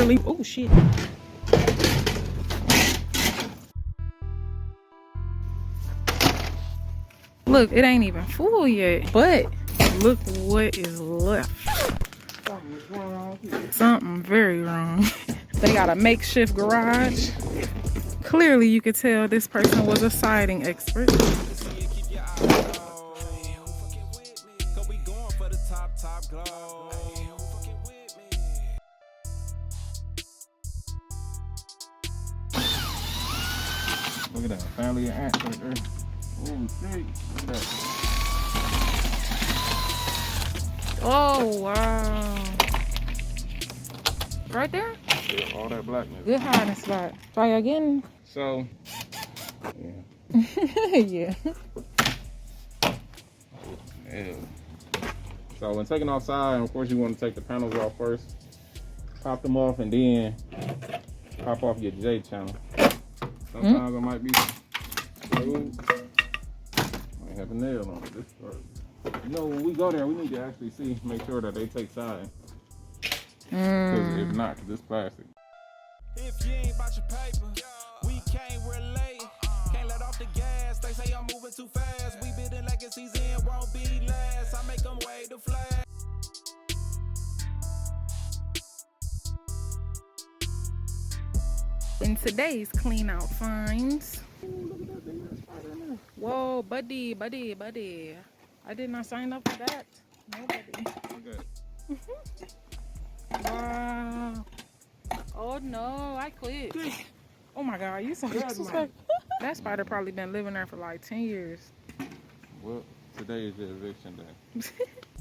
clearly. Oh shit. Look, it ain't even full yet, but look what is left. Something's wrong here. Something very wrong. They got a makeshift garage. Clearly you could tell this person was a siding expert. Look at that family of ants right there. Oh, shit. Look at that. Oh, wow. Right there? Yeah, all that blackness. Good hiding spot. Try again. So, yeah. Yeah. Ew. So when taking outside, of course you want to take the panels off first. Pop them off and then pop off your J channel. Sometimes it might be smooth. Might have a nail on it. This part. You know, when we go there, we need to actually see, make sure that they take siding. Because if not, because it's plastic. If you ain't about your paper, we can't relate. Can't let off the gas. They say I'm moving too fast. We building legacies and won't be last. I make them wave the flag. In today's clean out finds. Whoa, buddy. I did not sign up for that. Nobody. Okay. Wow. Oh no, I quit. Oh my god, you so disrespectful. That spider probably been living there for like 10 years. Well, today is the eviction day.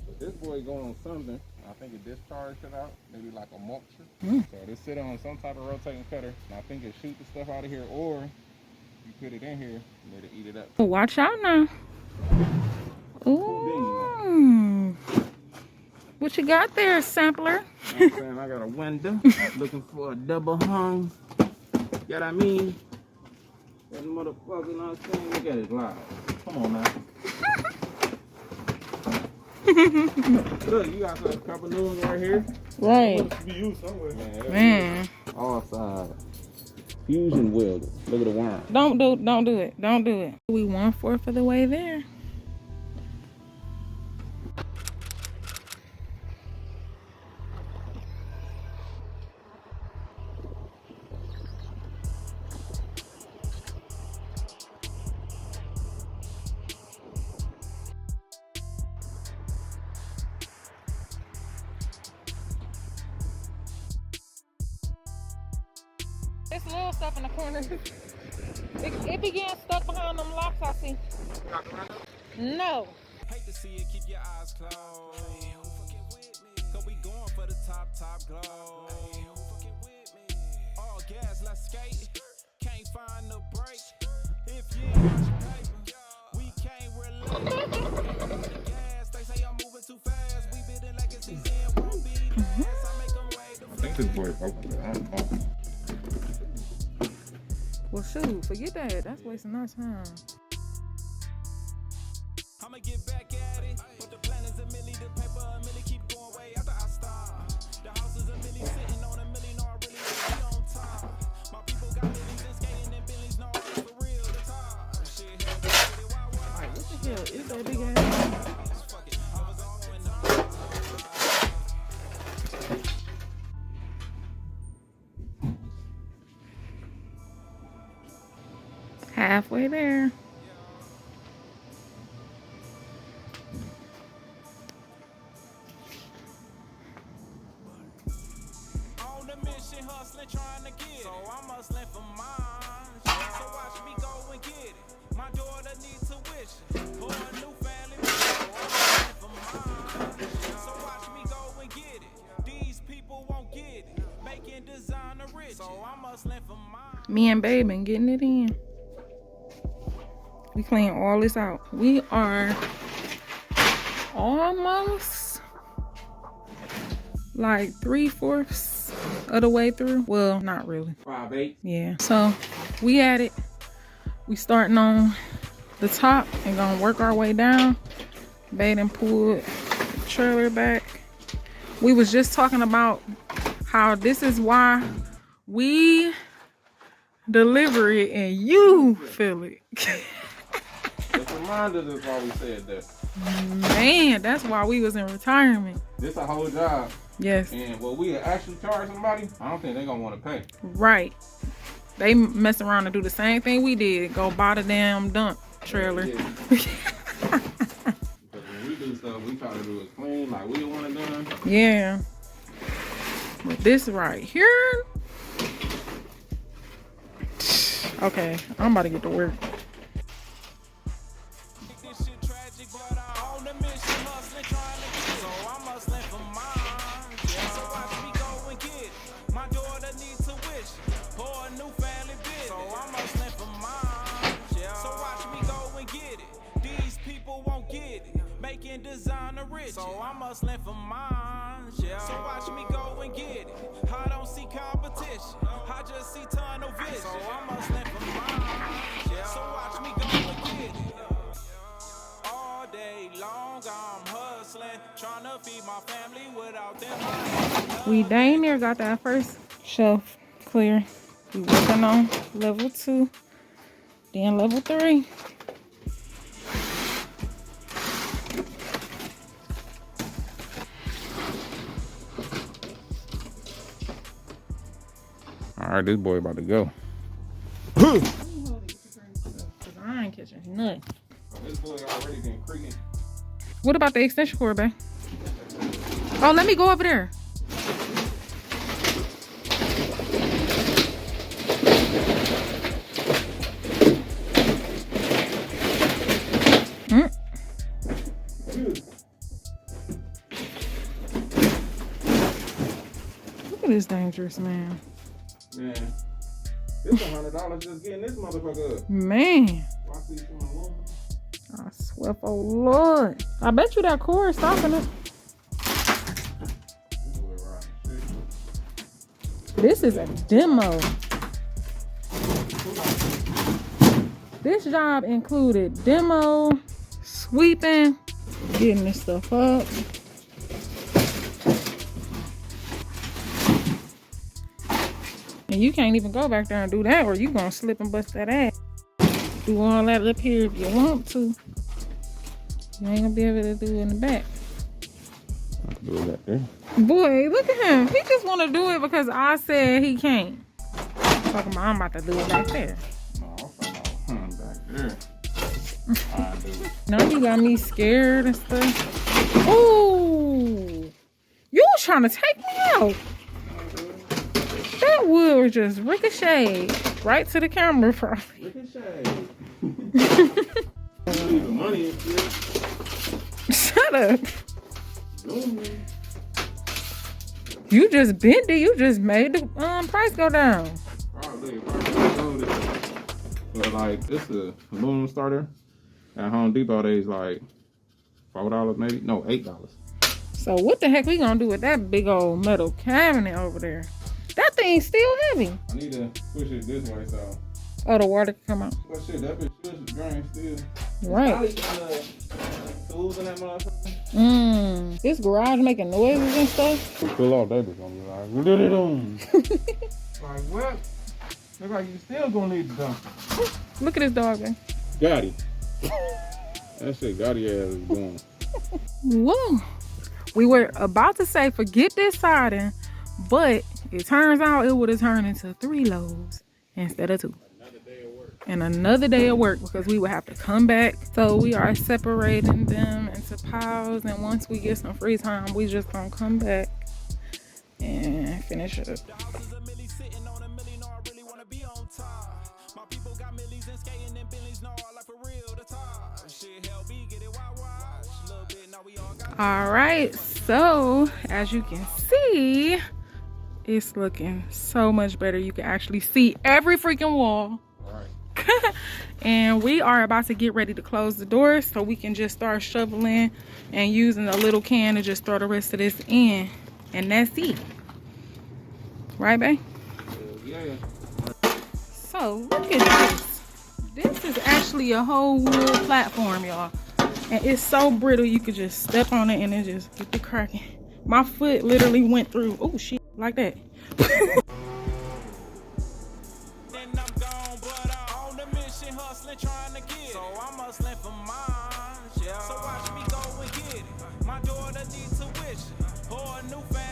But this boy going on something. I think it discharged it out, maybe like a mulcher. So this sit on some type of rotating cutter, and I think it shoot the stuff out of here, or you put it in here and let it eat it up. Watch out now. Ooh. What you got there, sampler? You know what I'm saying? I got a window looking for a double hung. You know what I mean? That motherfucker, you know what I'm saying? Look at it live. Come on now. Look, you got a couple new ones right here. Right. Be used somewhere. Man. All sides. Fusion welder. Look at the worm. Don't do it. Don't do it. We 1/4 of the way there. It's little stuff in the corner. It began stuck behind them locks, I see. No. Hate to see it, keep your eyes closed. Cause we going for the top glow. All gas, let's skate. Can't find the break. If you ain't got your paper, we can't relate. The gas, they say I'm moving too fast. We building legacies and won't be last. I make them wave the I think this boy broke it. I don't know. Well, shoot, forget that. That's wasting our time. I'ma get back at it. But the plan is a milli, the paper a milli, keep going way after I stop. The house is a milli, sitting on a milli, no, I really be on top. My people got millies and skating and billies, no, it's for real, the top. Shit, hell, get it, why? Alright, what the hell is that big ass? Fuck it, I was all in the Halfway there. on the mission, hustling, trying to get it. So I'm hustling for mine. So watch me go and get it. My daughter needs tuition for a new family. So I'm hustling for mine. So watch me go and get it. These people won't get it. Making designer rich. So I'm hustling for mine. Me and Babe been getting it in. We clean all this out. We are almost like 3/4 of the way through. Well, not really. 5/8. Yeah. So we at it. We starting on the top and gonna work our way down. Babe and pulled the trailer back. We was just talking about how this is why we deliver it and you feel it. Just remind us that's why we said that. Man, that's why we was in retirement. This a whole job. Yes. And what we actually charge somebody, I don't think they're gonna want to pay. Right. They mess around and do the same thing we did. Go buy the damn dump trailer. Yeah. Because when we do stuff, we try to do it clean, like we want it done. Yeah. But this right here. Okay, I'm about to get to work. This shit tragic, but I'm on the mission, hustling, trying to get it. So I'm hustling for mine. So watch me go and get it. My daughter needs tuition for a new family business. So I'm hustling for mine. So watch me go and get it. These people won't get it. Making designer rich. So I'm hustling for mine. So watch me go and get it. I don't see competition. I just see tunnel vision. So I'm hustling for mine. So watch me go and get it. All day long I'm hustling, trying to feed my family without them. We dang near got that first shelf clear. We working on level 2, then level 3. All right, this boy about to go. I ain't catching nothing. This boy already been creaking. What about the extension cord, babe? Oh, let me go over there. Look at this dangerous man. Man, this $100 just getting this motherfucker up. Man, I see some aluminum. I swear for Lord. I bet you that cord is stopping it. This boy right. This is a demo. This job included demo, sweeping, getting this stuff up. And you can't even go back there and do that, or you gonna slip and bust that ass. Do all that up here if you want to. You ain't gonna be able to do it in the back. Do it back there. Boy, look at him. He just want to do it because I said he can't. Talking about I'm about to do it back there. No, I'm back there. I do. Now you got me scared and stuff. Ooh, you was trying to take me out. That wood just ricocheted right to the camera, probably. Ricochet. Leave the money in here. Shut up. You just bent it. You just made the price go down. Probably. But like, this is a aluminum starter. At Home Depot, they's like $4 maybe. No, $8. So what the heck we gonna do with that big old metal cabinet over there? That thing's still heavy. I need to push it this way so. Oh, the water can come out. But shit, that bitch should drain still. Right. Probably got tools in that motherfucker. This garage making noises and stuff. Pull off, that bitch gonna be like, let it on. Like, what? Look like you still gonna need to dump. Look at this dog, man. Got him. That shit got his ass is going. Whoa. We were about to say forget this siding, but it turns out it would have turned into 3 loads instead of 2. Another day of work. And another day of work because we would have to come back. So we are separating them into piles, and once we get some free time, we just gonna come back and finish it up. Thousands of millies sitting on a million, no, I really wanna be on top. My people got millies and skating and billions, no, I like for real the top. Shit, hell, we get it, watch. Little bit, now we all got. All right, so as you can see, it's looking so much better. You can actually see every freaking wall. Right. And we are about to get ready to close the doors so we can just start shoveling and using a little can to just throw the rest of this in. And that's it. Right, babe? Yeah. So, look at this. This is actually a whole wood platform, y'all. And it's so brittle, you could just step on it and it just get the cracking. My foot literally went through. Oh, shit. Like that. Then I'm gone, but I'm on the mission, hustling, trying to get it. So I'm hustling for mine, yeah. So watch me go and get it. My daughter needs tuition, or a new family.